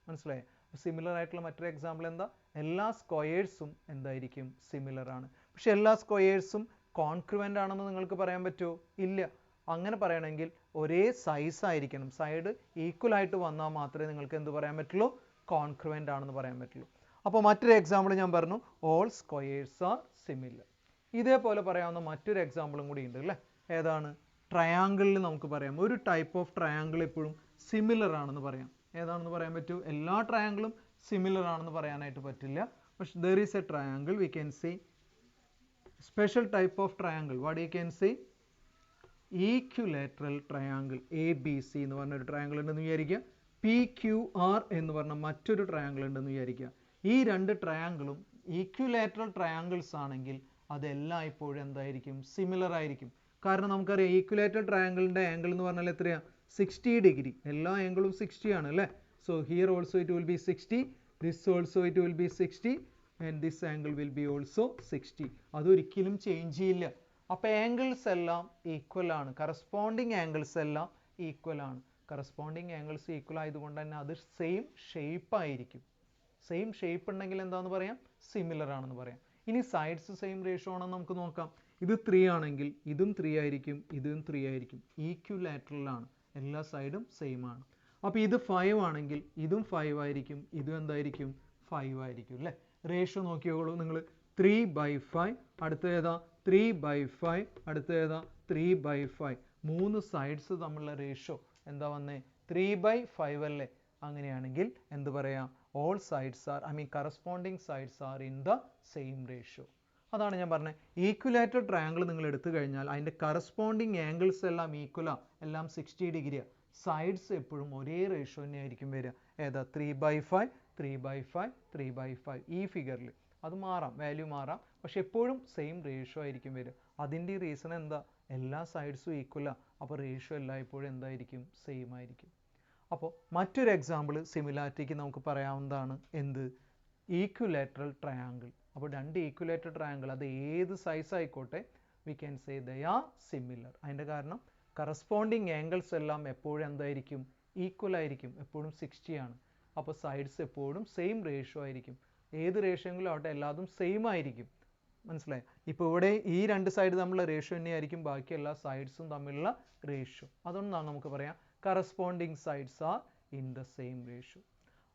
മനസ്സിലായേ? സിമിലർ ആയിട്ടുള്ള മറ്റൊരു എക്സാമ്പിൾ എന്താ, എല്ലാ സ്ക്വയേഴ്സും എന്തായിരിക്കും, സിമിലർ ആണ്. പക്ഷെ എല്ലാ സ്ക്വയേഴ്സും കോൺക്രുവൻ്റ് ആണെന്ന് നിങ്ങൾക്ക് പറയാൻ പറ്റുമോ? ഇല്ല. അങ്ങനെ പറയണമെങ്കിൽ ഒരേ സൈസ് ആയിരിക്കണം, സൈഡ് ഈക്വൽ ആയിട്ട് വന്നാൽ മാത്രമേ നിങ്ങൾക്ക് എന്ത് പറയാൻ പറ്റുള്ളൂ, കോൺക്രുവൻ്റ് ആണെന്ന് പറയാൻ പറ്റുള്ളൂ. അപ്പോൾ മറ്റൊരു എക്സാമ്പിൾ ഞാൻ പറഞ്ഞു, ഓൾ സ്ക്വയേഴ്സ് ആർ സിമിലർ. ഇതേപോലെ പറയാവുന്ന മറ്റൊരു എക്സാമ്പിളും കൂടി ഉണ്ട് അല്ലേ. ഏതാണ്? ട്രയാങ്കിളിൽ നമുക്ക് പറയാം, ഒരു ടൈപ്പ് ഓഫ് ട്രയാങ്കിൾ എപ്പോഴും സിമിലർ ആണെന്ന് പറയാം. ഏതാണെന്ന് പറയാൻ പറ്റൂ? എല്ലാ ട്രയാങ്കിളും സിമിലർ ആണെന്ന് പറയാനായിട്ട് പറ്റില്ല. പക്ഷെ there is a triangle we can say special type of triangle. What you can say? Equilateral triangle. ABC എന്ന് പറഞ്ഞൊരു ട്രയാങ്കിൾ ഉണ്ടെന്ന് വിചാരിക്കുക. PQR എന്ന് പറഞ്ഞ മറ്റൊരു ട്രയാങ്കിൾ ഉണ്ടെന്ന് വിചാരിക്കുക. ഈ രണ്ട് ട്രയാങ്കിളും ഈക്വിലാറ്ററൽ ട്രയാങ്കിൾസ് ആണെങ്കിൽ അതെല്ലാം ഇപ്പോഴും എന്തായിരിക്കും, സിമിലർ ആയിരിക്കും. കാരണം നമുക്കറിയാം ഈക്വിലാറ്ററൽ ട്രയാങ്കിളിൻ്റെ ആംഗിൾ എന്ന് പറഞ്ഞാൽ എത്രയാണ്, 60 ഡിഗ്രി. എല്ലാ ആംഗിളും 60 ആണ് അല്ലേ. So here also it will be 60, this also it will be 60 and this angle will be also 60. അതൊരിക്കലും ചേഞ്ച് ചെയ്യില്ല. അപ്പോൾ ആംഗിൾസ് എല്ലാം ഈക്വൽ ആണ്, കറസ്പോണ്ടിങ് ആംഗിൾസ് എല്ലാം ഈക്വൽ ആണ്. കറസ്പോണ്ടിങ് ആംഗിൾസ് ഈക്വൽ ആയതുകൊണ്ട് തന്നെ അത് സെയിം ഷേപ്പ് ആയിരിക്കും. സെയിം ഷേപ്പ് ഉണ്ടെങ്കിൽ എന്താണെന്ന് പറയാം, സിമിലർ ആണെന്ന് പറയാം. ഇനി സൈഡ്സ് സെയിം റേഷ്യോ ആണെന്ന് നമുക്ക് നോക്കാം. ഇത് 3 ആണെങ്കിൽ ഇതും 3 ആയിരിക്കും, ഇതും 3 ആയിരിക്കും. ഈക്വിലാറ്ററൽ ആണ്, എല്ലാ സൈഡും സെയിം ആണ്. അപ്പോൾ ഇത് 5 ആണെങ്കിൽ ഇതും 5 ആയിരിക്കും, ഇതും എന്തായിരിക്കും, 5 ആയിരിക്കും അല്ലേ. റേഷ്യോ നോക്കിയോളൂ നിങ്ങൾ, 3/5, അടുത്ത ഏതാ 3/5, അടുത്ത ഏതാ 3/5. 3 സൈഡ്സ് തമ്മിലുള്ള റേഷ്യോ എന്താ വന്നേ, 3/5 അല്ലേ. അങ്ങനെയാണെങ്കിൽ എന്ത് പറയാം, all sides are, corresponding sides are in the same ratio. അതാണ് ഞാൻ പറഞ്ഞത്, ഈക്വിലാറ്ററൽ ട്രയാങ്കിൾ നിങ്ങൾ എടുത്തു കഴിഞ്ഞാൽ അതിൻ്റെ കറസ്പോണ്ടിങ് ആംഗിൾസ് എല്ലാം ഈക്വലാണ്, എല്ലാം 60 ഡിഗ്രിയാണ്. സൈഡ്സ് എപ്പോഴും ഒരേ റേഷ്യോ തന്നെ ആയിരിക്കും വരിക. ഏതാ, 3/5 3/5 3/5. ഈ ഫിഗറിൽ അത് മാറാം, വാല്യൂ മാറാം, പക്ഷെ എപ്പോഴും സെയിം റേഷ്യോ ആയിരിക്കും വരിക. അതിൻ്റെ റീസൺ എന്താ, എല്ലാ സൈഡ്സും ഈക്വലാണ്. അപ്പോൾ റേഷ്യോ എല്ലായ്പ്പോഴും എന്തായിരിക്കും, സെയിം ആയിരിക്കും. അപ്പോൾ മറ്റൊരു എക്സാമ്പിൾ സിമിലാരിറ്റിക്ക് നമുക്ക് പറയാവുന്നതാണ് എന്ത്, ഈക്വിലേറ്ററൽ ട്രയാങ്കിൾ. അപ്പോൾ രണ്ട് ഈക്വിലേറ്ററൽ ട്രയാങ്കിൾ അത് ഏത് സൈസ് ആയിക്കോട്ടെ, V can say they are similar. അതിൻ്റെ കാരണം കറസ്പോണ്ടിങ് ആംഗിൾസ് എല്ലാം എപ്പോഴും എന്തായിരിക്കും, ഈക്വൽ ആയിരിക്കും, എപ്പോഴും 60 ആണ്. അപ്പോൾ സൈഡ്സ് എപ്പോഴും സെയിം റേഷ്യോ ആയിരിക്കും. ഏത് റേഷ്യോയെങ്കിലും ആവട്ടെ എല്ലാതും സെയിം ആയിരിക്കും. മനസ്സിലായി? ഇപ്പോൾ ഇവിടെ ഈ രണ്ട് സൈഡ് തമ്മിലുള്ള റേഷ്യോ തന്നെയായിരിക്കും ബാക്കി എല്ലാ സൈഡ്സും തമ്മിലുള്ള റേഷ്യോ. അതുകൊണ്ടാണ് നമുക്ക് പറയാം corresponding sides are in the same ratio.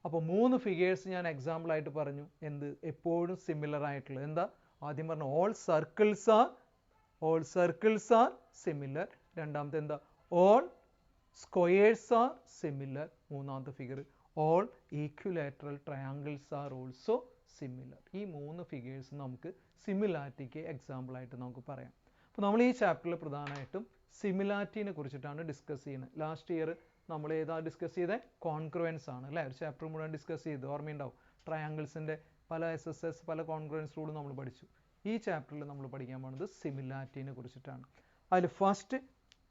അപ്പോൾ 3 ഫിഗേഴ്സ് ഞാൻ എക്സാമ്പിൾ ആയിട്ട് പറഞ്ഞു, എന്ത് എപ്പോഴും സിമിലർ ആയിട്ടുള്ളത്. എന്താ ആദ്യം പറഞ്ഞ ഓൾ സർക്കിൾസ് ആർ സിമിലർ. രണ്ടാമത്തെ എന്താ ഓൾ സ്ക്വയേഴ്സ് ആർ സിമിലർ. മൂന്നാമത്തെ figure all equilateral triangles are also similar. ഈ 3 ഫിഗേഴ്സ് നമുക്ക് സിമിലാരിറ്റിക്ക് എക്സാമ്പിൾ ആയിട്ട് നമുക്ക് പറയാം. അപ്പോൾ നമ്മൾ ഈ ചാപ്റ്ററിൽ പ്രധാനമായിട്ടും സിമിലാരിറ്റിനെ കുറിച്ചിട്ടാണ് ഡിസ്കസ് ചെയ്യുന്നത്. ലാസ്റ്റ് ഇയർ നമ്മൾ ഏതാ ഡിസ്കസ് ചെയ്തത്, കോൺഗ്രുവൻസ് ആണ് അല്ലേ, ഒരു ചാപ്റ്റർ മുഴുവൻ ഡിസ്കസ് ചെയ്ത് ഓർമ്മയുണ്ടാവും. ട്രയാങ്കിൾസിൻ്റെ പല SSS പല കോൺഗ്രുവൻസ് റൂളും നമ്മൾ പഠിച്ചു. ഈ ചാപ്റ്ററിൽ നമ്മൾ പഠിക്കാൻ പോകുന്നത് സിമിലാരിറ്റിനെ കുറിച്ചിട്ടാണ്. അതിൽ ഫസ്റ്റ്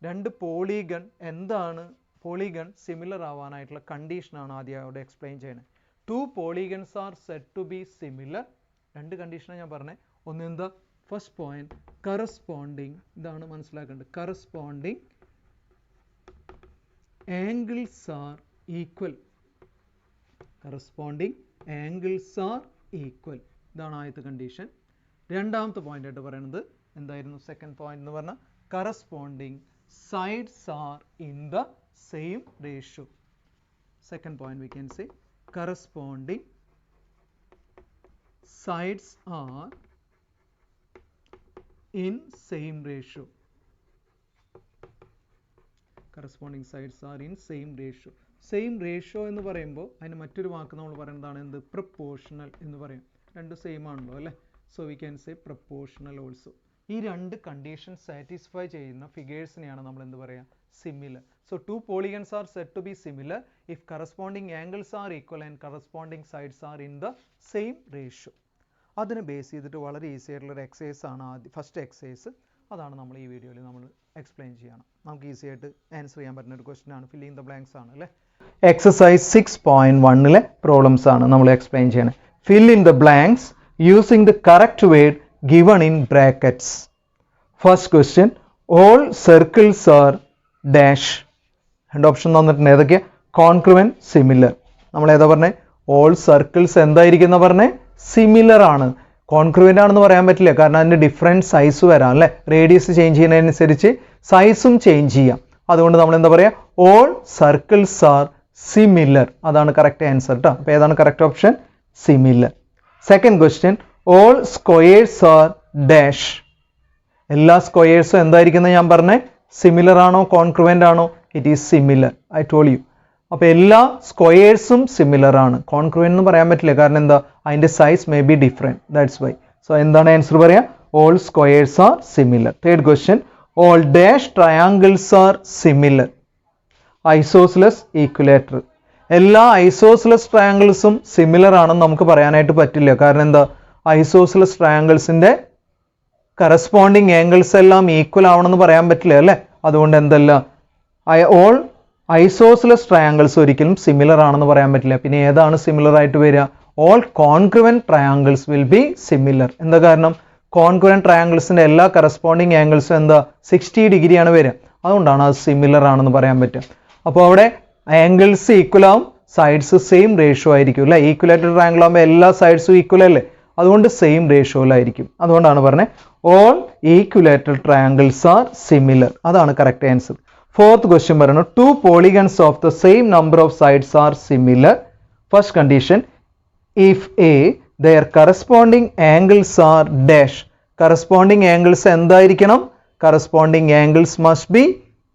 രണ്ട് പോളിഗൺ, എന്താണ് പോളിഗൺ സിമിലർ ആവാനായിട്ടുള്ള കണ്ടീഷനാണ് ആദ്യം അവിടെ എക്സ്പ്ലെയിൻ ചെയ്യുന്നത്. 2 polygons are said to be similar. രണ്ട് കണ്ടീഷനാണ് ഞാൻ പറഞ്ഞത്. ഒന്ന് എന്താ, ഫസ്റ്റ് പോയിന്റ് കറസ്പോണ്ടിങ്, ഇതാണ് മനസ്സിലാക്കേണ്ടത്, corresponding angles are equal. Corresponding angles are equal, ഇതാണ് ആദ്യത്തെ കണ്ടീഷൻ. രണ്ടാമത്തെ പോയിന്റ് ആയിട്ട് പറയുന്നത് എന്തായിരുന്നു, സെക്കൻഡ് പോയിന്റ് എന്ന് പറഞ്ഞാൽ corresponding sides are in the same ratio. Second point we can say corresponding sides are in same ratio. Corresponding sides are in same ratio. Same ratio എന്ന് പറയുമ്പോൾ അതിന് മറ്റൊരു വാക്ക് നമ്മൾ പറയുന്നതാണ് എന്ത്, പ്രപ്പോർഷണൽ എന്ന് പറയും. രണ്ട് സെയിം ആണല്ലോ അല്ലേ, so we can say proportional also. ഈ രണ്ട് കണ്ടീഷൻ സാറ്റിസ്ഫൈ ചെയ്യുന്ന ഫിഗേഴ്സിനെയാണ് നമ്മൾ എന്ത് പറയുക, similar. So 2 polygons are said to be similar if corresponding angles are equal and corresponding sides are in the same ratio. അതിനെ ബേസ് ചെയ്തിട്ട് വളരെ ഈസി ആയിട്ടുള്ളൊരു എക്സസൈസ് ആണ് ആദ്യം, ഫസ്റ്റ് എക്സസൈസ്. അതാണ് നമ്മൾ ഈ വീഡിയോയിൽ നമ്മൾ എക്സ്പ്ലെയിൻ ചെയ്യണം. നമുക്ക് ഈസി ആയിട്ട് ആൻസർ ചെയ്യാൻ പറ്റുന്ന ഒരു ക്വസ്റ്റ്യൻ ആണ്, ഫില്ലിംഗ് ദ ബ്ലാങ്ക്സ് ആണ് അല്ലേ. എക്സസൈസ് 6.1 പ്രോബ്ലംസ് ആണ് നമ്മൾ എക്സ്പ്ലെയിൻ ചെയ്യണം. Fill in the blanks using the correct word given in brackets. First question, all circles are dash. രണ്ട് ഓപ്ഷൻ തന്നിട്ടുണ്ട്, ഏതൊക്കെയാ, കോൺഗ്രുവന്റ്, സിമിലർ. നമ്മൾ ഏതാ പറഞ്ഞേ, all circles എന്തായിരിക്കും എന്ന് പറഞ്ഞേ, സിമിലർ ആണ്. കോൺഗ്രുവന്റ് ആണെന്ന് പറയാൻ പറ്റില്ല, കാരണം അതിന്റെ ഡിഫറെന്റ് സൈസ് വരാം അല്ലേ, റേഡിയസ് ചേഞ്ച് ചെയ്യുന്നതിനനുസരിച്ച് സൈസും ചേഞ്ച് ചെയ്യാം. അതുകൊണ്ട് നമ്മൾ എന്താ പറയാ, all circles are similar. അതാണ് കറക്റ്റ് ആൻസർ കേട്ടോ. അപ്പോൾ ഏതാണ് correct option, similar. Second question, all squares are dash. എല്ലാ സ്ക്വയേഴ്സും എന്തായിരിക്കുന്നത് ഞാൻ പറഞ്ഞേ, സിമിലർ ആണോ കോൺഗ്രുവന്റ് ആണോ, it is similar. I told you. അപ്പോൾ എല്ലാ സ്ക്വയേഴ്സും സിമിലർ ആണ്. കോൺഗ്രുവന്റ് എന്ന് പറയാൻ പറ്റില്ല, കാരണം എന്താ, അതിന്റെ size may be different, that's why. So എന്താണ് ആൻസർ പറയാ, all squares are similar. Third question, all dash triangles are similar. Isosceles, equilateral. എല്ലാ ഐസോസിലസ് ട്രയാങ്കിൾസും സിമിലർ ആണെന്ന് നമുക്ക് പറയാനായിട്ട് പറ്റില്ല, കാരണം എന്താ, ഐസോസിലസ് ട്രയാങ്കിൾസിന്റെ കറസ്പോണ്ടിങ് ആംഗിൾസ് എല്ലാം ഈക്വൽ ആവണമെന്ന് പറയാൻ പറ്റില്ല അല്ലേ. അതുകൊണ്ട് എന്തല്ല, ഓൾ ഐസോസിലസ് ട്രയാങ്കിൾസ് ഒരിക്കലും സിമിലർ ആണെന്ന് പറയാൻ പറ്റില്ല. പിന്നെ ഏതാണ് സിമിലർ ആയിട്ട് വരിക, all congruent triangles will be similar. എന്താ കാരണം, കോൺഗ്രുവന്റ് ട്രയാങ്കിൾസിന്റെ എല്ലാ കറസ്പോണ്ടിങ് ആംഗിൾസും എന്താ 60 ഡിഗ്രിയാണ് വരിക. അതുകൊണ്ടാണ് അത് സിമിലർ ആണെന്ന് പറയാൻ പറ്റുക. അപ്പോൾ അവിടെ ആംഗിൾസ് ഈക്വൽ ആവും, സൈഡ്സ് സെയിം റേഷ്യോ ആയിരിക്കും അല്ലേ. ഈക്വലേറ്റഡ് ട്രയാങ്കിൾ ആകുമ്പോൾ എല്ലാ സൈഡ്സും ഈക്വൽ അല്ലേ, അതുകൊണ്ട് സെയിം റേഷ്യോയിലായിരിക്കും. അതുകൊണ്ടാണ് പറഞ്ഞത് all equilateral triangles are similar. അതാണ് കറക്റ്റ് ആൻസർ. ഫോർത്ത് ക്വസ്റ്റ്യൻ പറയുന്നു, 2 polygons of the same number of sides are similar. First condition, if A their corresponding angles are dash. corresponding angles എന്തായിരിക്കണം, corresponding angles must be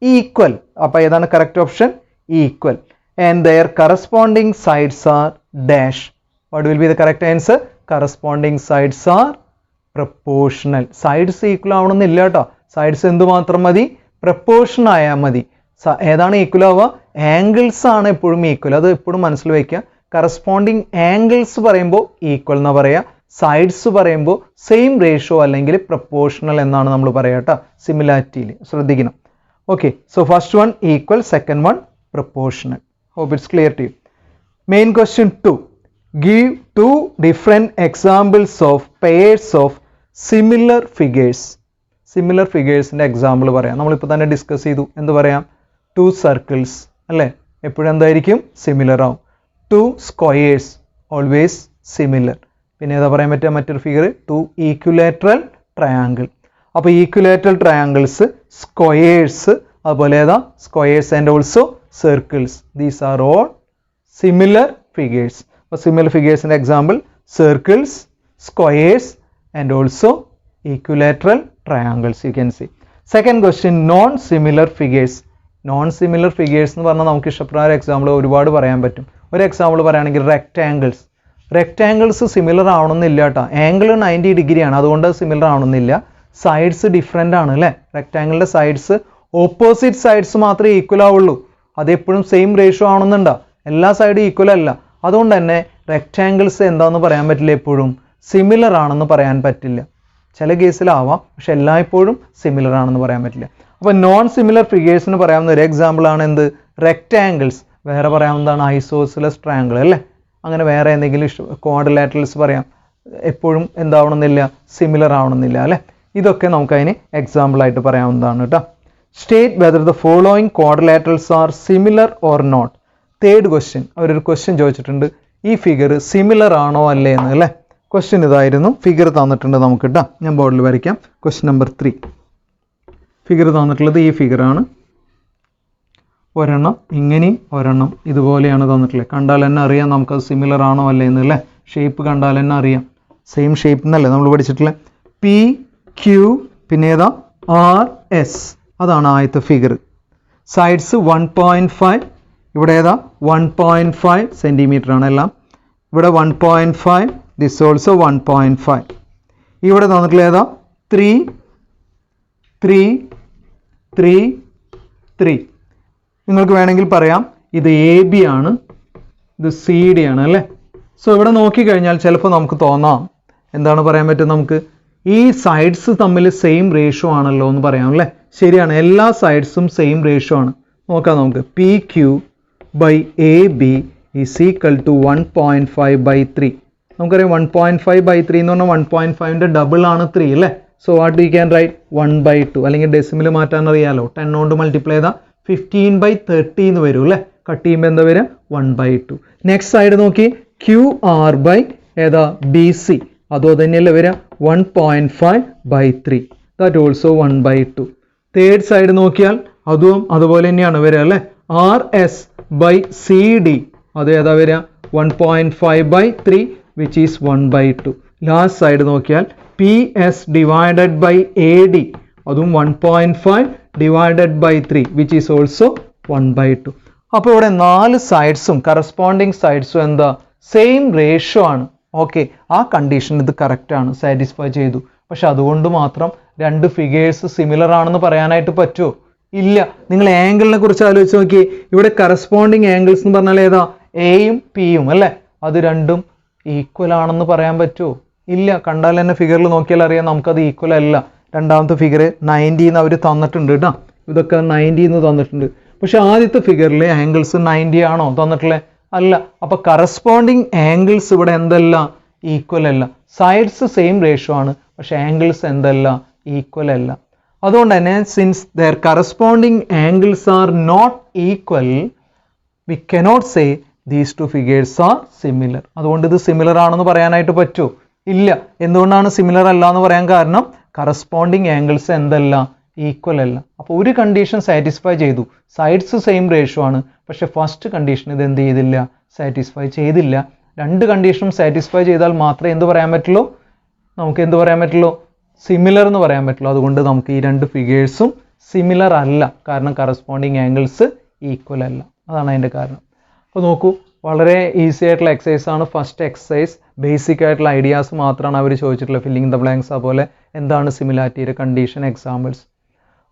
equal. അപ്പോൾ ഏതാണ് correct option, equal. and their corresponding sides are dash. what will be the correct answer, corresponding sides are proportional. sides equal ആവണമെന്നില്ല കേട്ടോ, sides എന്തുമാത്രം മതി, പ്രപ്പോർഷൻ ആയാൽ മതി. ഏതാണ് ഈക്വൽ ആവുക, ആംഗിൾസ് ആണ് എപ്പോഴും ഈക്വൽ, അത് എപ്പോഴും മനസ്സിൽ വയ്ക്കുക. കറസ്പോണ്ടിങ് ആംഗിൾസ് പറയുമ്പോൾ ഈക്വൽ എന്നാ പറയുക, സൈഡ്സ് പറയുമ്പോൾ സെയിം റേഷ്യോ അല്ലെങ്കിൽ പ്രപ്പോർഷണൽ എന്നാണ് നമ്മൾ പറയുക കേട്ടോ, സിമിലാരിറ്റിയിൽ ശ്രദ്ധിക്കണം. Okay, so first one equal, second one proportional. Hope it's clear to you. Main question 2. Give 2 different examples of pairs of similar figures. Similar figures ന്റെ എക്സാമ്പിൾ പറയാം. നമ്മളിപ്പോൾ തന്നെ ഡിസ്കസ് ചെയ്തു. എന്ത് പറയാം? 2 circles അല്ലേ? എപ്പോഴും എന്തായിരിക്കും? സിമിലർ ആവും. 2 squares always similar. പിന്നെ ഏതാ പറയാൻ പറ്റുക മറ്റൊരു ഫിഗർ? 2 equilateral triangle. അപ്പോൾ equilateral triangles, squares, അതുപോലെ ഏതാ? Squares and also circles. These are all similar figures. അപ്പോൾ similar figures ന്റെ example circles, squares and also equilateral triangles you can see. Second question, non-similar figures. Non-similar figures എന്ന് പറഞ്ഞാൽ നമുക്ക് ഇഷ്ടപ്പെടുന്ന എക്സാമ്പിൾ ഒരുപാട് പറയാൻ പറ്റും. ഒരു എക്സാമ്പിൾ പറയുകയാണെങ്കിൽ rectangles. Rectangles സിമിലർ ആവണമെന്നില്ല കേട്ടോ. ആംഗിൾ 90 ഡിഗ്രിയാണ്, അതുകൊണ്ട് സിമിലർ ആവണമെന്നില്ല. സൈഡ്സ് ഡിഫറെൻ്റ് ആണ് അല്ലേ? റെക്ടാങ്കിളിൻ്റെ സൈഡ്സ് ഓപ്പോസിറ്റ് സൈഡ്സ് മാത്രമേ ഈക്വൽ ആവുള്ളൂ. അതെപ്പോഴും സെയിം റേഷ്യോ ആവണമെന്നുണ്ടോ? എല്ലാ സൈഡും ഈക്വൽ അല്ല. അതുകൊണ്ട് തന്നെ റെക്ടാങ്കിൾസ് എന്താണെന്ന് പറയാൻ പറ്റില്ല, എപ്പോഴും സിമിലർ ആണെന്ന് പറയാൻ പറ്റില്ല. ചില കേസിലാവാം, പക്ഷെ എല്ലായ്പ്പോഴും സിമിലർ ആണെന്ന് പറയാൻ പറ്റില്ല. അപ്പോൾ നോൺ സിമിലർ ഫിഗേഴ്സിന് പറയാവുന്ന ഒരു എക്സാമ്പിൾ ആണ് എന്ത്? റെക്ടാങ്കിൾസ്. വേറെ പറയാവുന്നതാണ് ഐസോസിലസ് ട്രയാങ്കിൾ അല്ലേ? അങ്ങനെ വേറെ എന്തെങ്കിലും ക്വാഡ്രിലാറ്ററൽസ് പറയാം. എപ്പോഴും എന്താവണമെന്നില്ല, സിമിലർ ആവണമെന്നില്ല അല്ലേ? ഇതൊക്കെ നമുക്കതിന് എക്സാമ്പിളായിട്ട് പറയാവുന്നതാണ് കേട്ടോ. State whether the following quadrilaterals are similar or not. Third question, അവരൊരു ക്വസ്റ്റ്യൻ ചോദിച്ചിട്ടുണ്ട്, ഈ ഫിഗർ സിമിലർ ആണോ അല്ലേ എന്ന് അല്ലേ? ക്വസ്റ്റ്യൻ ഇതായിരുന്നു. ഫിഗർ തന്നിട്ടുണ്ട് നമുക്ക് കേട്ടോ. ഞാൻ ബോർഡിൽ വരയ്ക്കാം. Question number 3. ഫിഗർ തന്നിട്ടുള്ളത് ഈ ഫിഗറാണ്. ഒരെണ്ണം ഇങ്ങനെയും ഒരെണ്ണം ഇതുപോലെയാണ് തന്നിട്ടുള്ളത്. കണ്ടാൽ തന്നെ അറിയാം നമുക്കത് സിമിലർ ആണോ അല്ലേ എന്ന് അല്ലേ? ഷേപ്പ് കണ്ടാൽ തന്നെ അറിയാം. സെയിം ഷേപ്പ് എന്നല്ലേ നമ്മൾ പഠിച്ചിട്ടുള്ളത്? പി ക്യു പിന്നെ ഏതാ? R S. അതാണ് ആദ്യത്തെ ഫിഗർ. സൈഡ്സ് 1.5. ഇവിടെ ഏതാ? 1.5 സെൻറ്റിമീറ്റർ ആണ് എല്ലാം. ഇവിടെ 1.5. This also 1.5. ഇവിടെ തന്നിട്ടുള്ള ഏതാ? 3 3 3 3. നിങ്ങൾക്ക് വേണമെങ്കിൽ പറയാം ഇത് എ ബി ആണ്, ഇത് സി ഡി ആണ് അല്ലേ? സോ ഇവിടെ നോക്കിക്കഴിഞ്ഞാൽ ചിലപ്പോൾ നമുക്ക് തോന്നാം, എന്താണ് പറയാൻ പറ്റും നമുക്ക്? ഈ സൈഡ്സ് തമ്മിൽ സെയിം റേഷ്യോ ആണല്ലോ എന്ന് പറയാം അല്ലേ? ശരിയാണ്, എല്ലാ സൈഡ്സും സെയിം റേഷ്യോ ആണ്. നോക്കാം നമുക്ക്. P Q by A B is equal to 1.5/3. നമുക്കറിയാം 1.5/3 എന്ന് പറഞ്ഞാൽ 1.5ൻ്റെ ഡബിൾ ആണ് 3 അല്ലേ? So what we can write 1/2, അല്ലെങ്കിൽ ഡെസിമൽ മാറ്റാൻ അറിയാലോ. 10 കൊണ്ട് മൾട്ടിപ്ലൈ ചെയ്താൽ 15/30 എന്ന് വരും അല്ലേ? കട്ട് ചെയ്യുമ്പോൾ എന്താ വരിക? 1/2. നെക്സ്റ്റ് സൈഡ് നോക്കി, ക്യു ആർ ബൈ ഏതാ? B C. അതോ തന്നെയല്ലേ വരിക? 1.5/3. That also 1/2. തേർഡ് സൈഡ് നോക്കിയാൽ അതും അതുപോലെ തന്നെയാണ് വരിക അല്ലേ? R S by C D. അത് ഏതാ വരിക? 1.5/3 വിച്ച് ഈസ് 1/2. ലാസ്റ്റ് സൈഡ് നോക്കിയാൽ P S divided by A D. അതും 1.5/3 വിച്ച് ഈസ് ഓൾസോ 1/2. അപ്പോൾ ഇവിടെ 4 സൈഡ്സും കറസ്പോണ്ടിങ് സൈഡ്സും എന്താ? സെയിം റേഷ്യോ ആണ്. ഓക്കെ, ആ കണ്ടീഷൻ ഇത് കറക്റ്റ് ആണ്, സാറ്റിസ്ഫൈ ചെയ്തു. പക്ഷെ അതുകൊണ്ട് മാത്രം 2 ഫിഗേഴ്സ് സിമിലർ ആണെന്ന് പറയാനായിട്ട് പറ്റുമോ? ഇല്ല. നിങ്ങൾ ആംഗിളിനെ കുറിച്ച് ആലോചിച്ച് നോക്കി. ഇവിടെ കറസ്പോണ്ടിങ് ആംഗിൾസ് എന്ന് പറഞ്ഞാൽ ഏതാ? എയും പിയും അല്ലേ? അത് രണ്ടും ഈക്വൽ ആണെന്ന് പറയാൻ പറ്റുമോ? ഇല്ല. കണ്ടാൽ തന്നെ ഫിഗറിൽ നോക്കിയാൽ അറിയാം നമുക്കത് ഈക്വൽ അല്ല. രണ്ടാമത്തെ ഫിഗർ 90 എന്ന് അവർ തന്നിട്ടുണ്ട് കേട്ടോ. ഇതൊക്കെ 90 എന്ന് തന്നിട്ടുണ്ട്. പക്ഷെ ആദ്യത്തെ ഫിഗറിൽ ആംഗിൾസ് 90 ആണോ തന്നിട്ടുള്ളത്? അല്ല. അപ്പോൾ കറസ്പോണ്ടിങ് ആംഗിൾസ് ഇവിടെ എന്തല്ല? ഈക്വൽ അല്ല. സൈഡ്സ് സെയിം റേഷ്യോ ആണ്, പക്ഷെ ആംഗിൾസ് എന്തല്ല? ഈക്വൽ അല്ല. അതുകൊണ്ട് തന്നെ since their corresponding angles are not equal, we cannot say these 2 figures are similar. അതുകൊണ്ട് ഇത് സിമിലർ ആണെന്ന് പറയാനായിട്ട് പറ്റുമോ? ഇല്ല. എന്തുകൊണ്ടാണ് സിമിലർ അല്ല എന്ന് പറയാൻ കാരണം? കറസ്പോണ്ടിങ് ആംഗിൾസ് എന്തല്ല? ഈക്വൽ അല്ല. അപ്പോൾ ഒരു കണ്ടീഷൻ സാറ്റിസ്ഫൈ ചെയ്തു, സൈഡ്സ് സെയിം റേഷ്യോ ആണ്. പക്ഷെ ഫസ്റ്റ് കണ്ടീഷൻ ഇത് എന്ത് ചെയ്തില്ല? സാറ്റിസ്ഫൈ ചെയ്തില്ല. 2 കണ്ടീഷനും സാറ്റിസ്ഫൈ ചെയ്താൽ മാത്രമേ എന്ത് പറയാൻ പറ്റുള്ളൂ? നമുക്ക് എന്ത് പറയാൻ പറ്റുള്ളൂ? സിമിലർ എന്ന് പറയാൻ പറ്റുള്ളൂ. അതുകൊണ്ട് നമുക്ക് ഈ 2 ഫിഗേഴ്സും സിമിലർ അല്ല, കാരണം കറസ്പോണ്ടിങ് ആംഗിൾസ് ഈക്വൽ അല്ല. അതാണ് അതിൻ്റെ കാരണം. അപ്പോൾ നോക്കൂ, വളരെ ഈസി ആയിട്ടുള്ള എക്സസൈസ് ആണ്. ഫസ്റ്റ് എക്സസൈസ് ബേസിക് ആയിട്ടുള്ള ഐഡിയാസ് മാത്രമാണ് അവർ ചോദിച്ചിട്ടുള്ളത്. ഫില്ലിംഗ് ദ ബ്ലാങ്ക്സ്, അതുപോലെ എന്താണ് സിമിലാരിറ്റിയുടെ കണ്ടീഷൻ, എക്സാമ്പിൾസ്.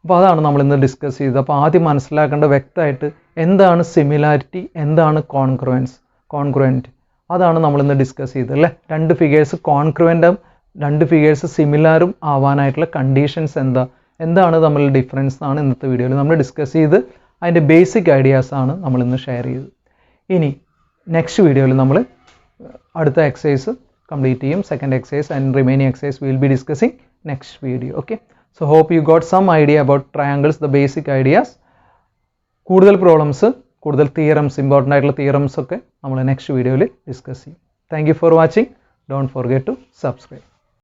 അപ്പോൾ അതാണ് നമ്മൾ ഇന്ന് ഡിസ്കസ് ചെയ്തത്. അപ്പോൾ ആദ്യം മനസ്സിലാക്കേണ്ട വ്യക്തമായിട്ട് എന്താണ് സിമിലാരിറ്റി, എന്താണ് കോൺഗ്രുവൻറ്റ്, അതാണ് നമ്മളിന്ന് ഡിസ്കസ് ചെയ്തത് അല്ലേ? 2 ഫിഗേഴ്സ് കോൺഗ്രുവൻറ്റും 2 ഫിഗേഴ്സ് സിമിലാറും ആവാനായിട്ടുള്ള കണ്ടീഷൻസ് എന്താണ് തമ്മിലുള്ള ഡിഫറൻസ് ആണ് ഇന്നത്തെ വീഡിയോയിൽ നമ്മൾ ഡിസ്കസ് ചെയ്ത് അതിൻ്റെ ബേസിക് ഐഡിയാസ് ആണ് നമ്മളിന്ന് ഷെയർ ചെയ്തത്. ഇനി നെക്സ്റ്റ് വീഡിയോയിൽ നമ്മൾ അടുത്ത എക്സസൈസ് കംപ്ലീറ്റ് ചെയ്യും. Second exercise and remaining exercise will be discussing next video. Okay, so hope you got some idea about triangles, the basic ideas. കൂടുതൽ പ്രോബ്ലംസ്, കൂടുതൽ തിയറംസ്, ഇമ്പോർട്ടൻ്റ് ആയിട്ടുള്ള തിയറംസ് ഒക്കെ നമ്മൾ നെക്സ്റ്റ് വീഡിയോയിൽ ഡിസ്കസ് ചെയ്യും. Thank you for watching. Don't forget to subscribe.